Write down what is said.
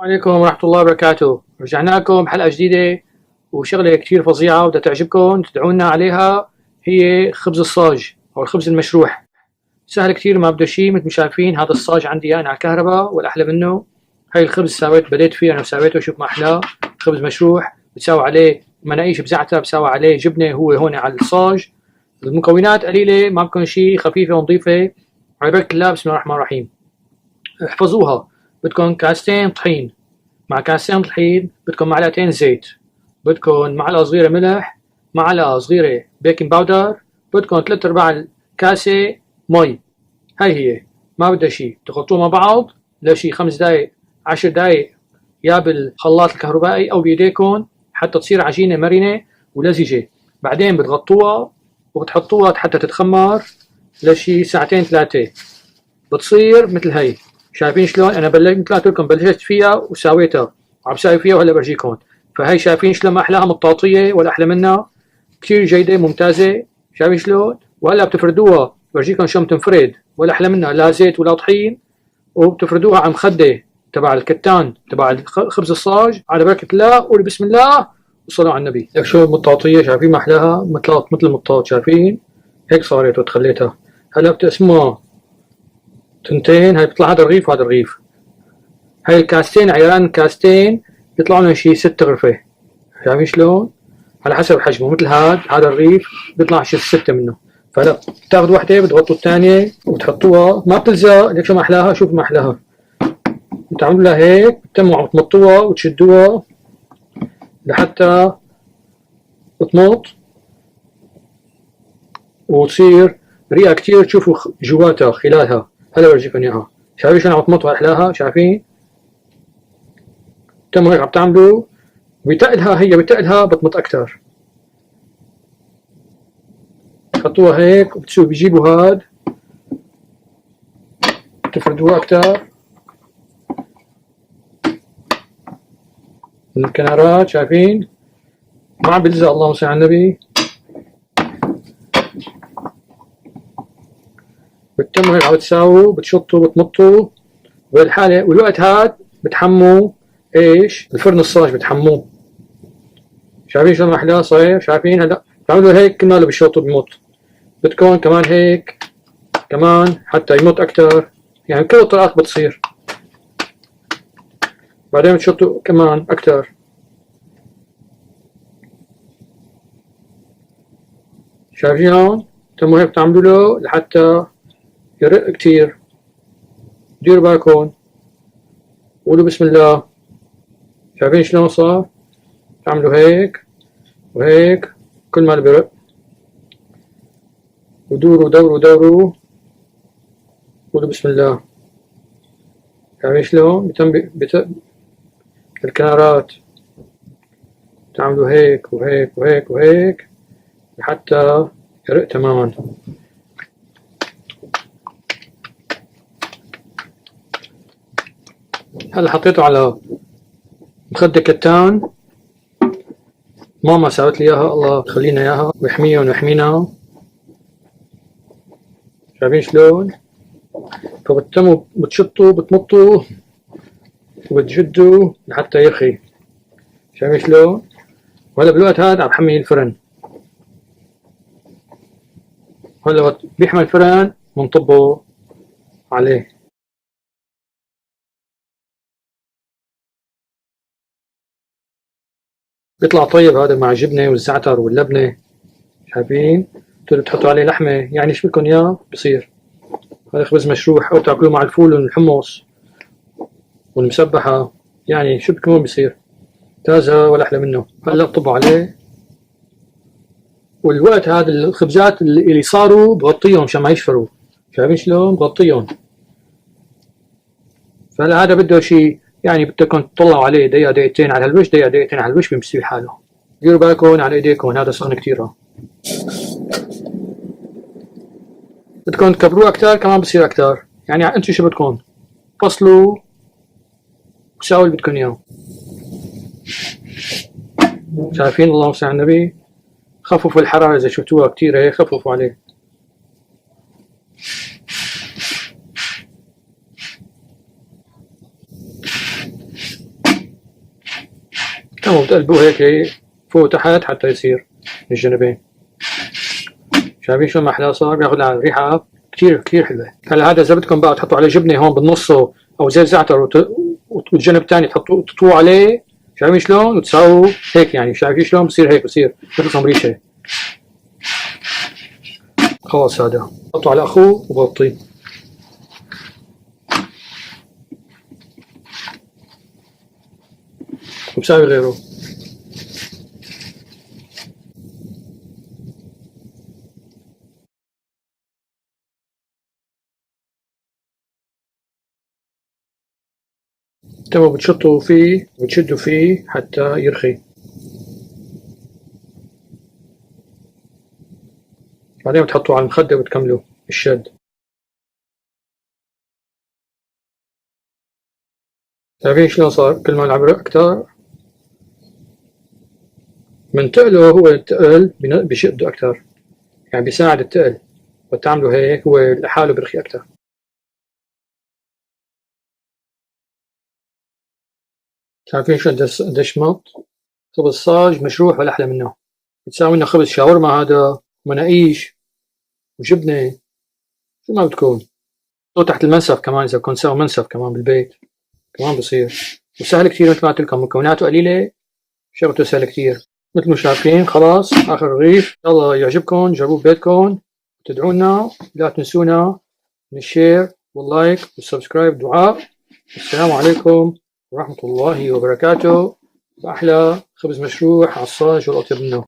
عليكم ورحمة الله وبركاته. رجعنا لكم بحلقة جديدة وشغلة كتير فظيعة وبدها تعجبكم تدعونا عليها. هي خبز الصاج أو الخبز المشروح. سهل كتير، ما بده شي. مثل ما شايفين هذا الصاج عندي أنا على الكهرباء، والأحلى منه هاي الخبز بديت فيه أنا وساويته. شوف ما أحلاه، خبز مشروح بتساوي عليه مناقيش بزعتر، بتساوي عليه جبنة هو هون على الصاج. المكونات قليلة، ما بكون شي، خفيفة ونظيفة. على بركة الله، بسم الله الرحمن الرحيم. احفظوها. بدكم كاستين طحين، مع كاسين طحين بدكم معلقتين زيت، بدكم معلقة صغيرة ملح، معلقة صغيرة بيكنج باودر، بدكم 3/4 الكاسة مي. هاي هي، ما بدها شي. تخلطوه مع بعض لشي 5 دقايق 10 دقايق، يا بالخلاط الكهربائي أو بإيديكم، حتى تصير عجينة مرنة ولزجة. بعدين بتغطوها وبتحطوها حتى تتخمر لشي ساعتين 3، بتصير مثل هي. شايفين شلون انا مثل ما قلت لكم بلشت فيها وساويتها، عم ساوي فيها وهلا برجيكم. فهي شايفين شلون ما احلاها مطاطيه ولا احلى منها، كثير جيده ممتازه. شايفين شلون؟ وهلا بتفردوها، برجيكم شلون بتنفرد، ولا احلى منها، لا زيت ولا طحين. وبتفردوها على مخده تبع الكتان تبع خبز الصاج. على بركه الله، قولوا بسم الله وصلوا على النبي. لك شو مطاطيه، شايفين ما احلاها؟ مثل المطاط، شايفين؟ هيك صارت وتخليتها. هلا بتقسموها تنتين، هاي بيطلع هذا الرغيف وهذا الرغيف. هاي الكاستين عيران كاستين بيطلعوا لنا شي 6 غرفة. شايفين شلون؟ على حسب حجمه. مثل هذا الرغيف بيطلع شي 6 منه. فهلا بتاخذ وحدة بتغطوا الثانية وبتحطوها، ما بتلزق. ليك شو ما أحلاها، شوف ما أحلاها. بتعملوا لها هيك، بتتموا بتمطوها وتشدوها لحتى تمط وتصير ريقة كتير، تشوفوا جواتها خلالها. هلا برجيكم إياها. شايفين شلون عم تمط وأحلاها؟ شايفين؟ تموا هيك عم تعملوا، بتقلها هي بتقلها بتمط أكتر. تحطوها هيك وبتشوف بيجيبوا هاد، تفردوها أكتر من الكنارات. شايفين؟ ما عم بيلزق. اللهم صل على النبي. بتتموا هيك عم بتساووا، بتشطوا بتمطوا. بالحالة والوقت هاد بتحموا ايش؟ الفرن الصاج بتحموه. شايفين شلون أحلاه صاير؟ شايفين؟ هلا بتعملوا هيك كرماله بيشطوا بيمط. بدكم كمان هيك كمان حتى يمط أكتر. يعني كل الطرقات بتصير. بعدين بتشطوا كمان أكتر. شايفين هون؟ تموا هيك بتعملوا له لحتى يرق كتير. ديروا بالكم، قولوا بسم الله. شايفين شلون صار؟ تعملوا هيك وهيك كل ما بيرق، ودوروا دوروا دوروا. قولوا بسم الله. شايفين شلون؟ الكنارات تعملوا هيك وهيك وهيك وهيك لحتى يرق تماما. هلا حطيته على مخدة كتان. ماما ساوت لي اياها، الله يخلينا اياها ويحميهم ويحمينا. شايفين شلون؟ فبتتموا بتشطوا بتمطوا وبتجدوا لحتى يرخي. شايفين شلون؟ وهلا بالوقت هذا عم بحمي الفرن. هلا وقت بيحمل الفرن بنطبه عليه. بيطلع طيب هذا مع الجبنة والزعتر واللبنة. شايفين؟ بتقدروا تحطوا عليه لحمة، يعني شو بدكم اياه بصير. هذا خبز مشروح، او تاكلوه مع الفول والحمص والمسبحة، يعني شو بدكم بصير. تازة ولا أحلى منه. هلا طبوا عليه. والوقت هذا الخبزات اللي صاروا بغطيهم عشان ما يشفروا. شايفين شلون بغطيهم. فهلا هذا بده شيء، يعني بدكم تطلعوا عليه دقيقة دقيقتين على الوش، دقيقة دقيقتين على الوش، بيمسك حاله. ديروا بالكم على ايديكم، هذا سخن كثير. بدكم تكبروه اكثر كمان بصير اكثر، يعني انتم شو بدكم. فصلوا وساووا اللي بدكم اياه. شايفين؟ اللهم صل على النبي. خففوا الحرارة إذا شفتوها كتير هيك، خففوا عليه. وبتقلبوه هيك فوق وتحت حتى يصير من الجانبين. شايفين شو ما احلى صار، بياخذ ريحه كثير كثير حلوه. هلا هذا اذا بدكم بقى تحطوا عليه جبنه هون بالنص او زيت زعتر والجنب الثاني تطووا عليه، شايفين شلون؟ وتساووا هيك يعني، شايفين شلون بصير هيك، بصير مثل صمريشه. خلاص هذا حطوا على اخوه وبغطيه. وبساوي غيره. تمام، بتشطوا فيه وتشدوا فيه حتى يرخي. بعدين بتحطوه على المخدة وتكملوا الشد. شايفين شلون صار؟ كل ما العمر أكتر من تقله، هو التقل بشده أكتر، يعني بيساعد التقل، وتعملوا هيك هو لحاله برخي أكتر. شايفين شلون قديش مط؟ خبز صاج مشروح ولا أحلى منه. بتساوي لنا خبز شاورما هذا، مناقيش وجبنة، شو ما بتكون. تحت المنسف كمان، إذا كنت ساوي منسف كمان بالبيت كمان بصير. وسهل كتير مثل ما قلت لكم، مكوناته قليلة، شغلته سهل كتير. مثل ما شايفين خلاص آخر رغيف. يلا يعجبكم جربوه ببيتكم، تدعونا، لا تنسونا من الشير واللايك والسبسكرايب دعاء. السلام عليكم ورحمة الله وبركاته، وأحلى خبز مشروح عصاج والأطيب منه.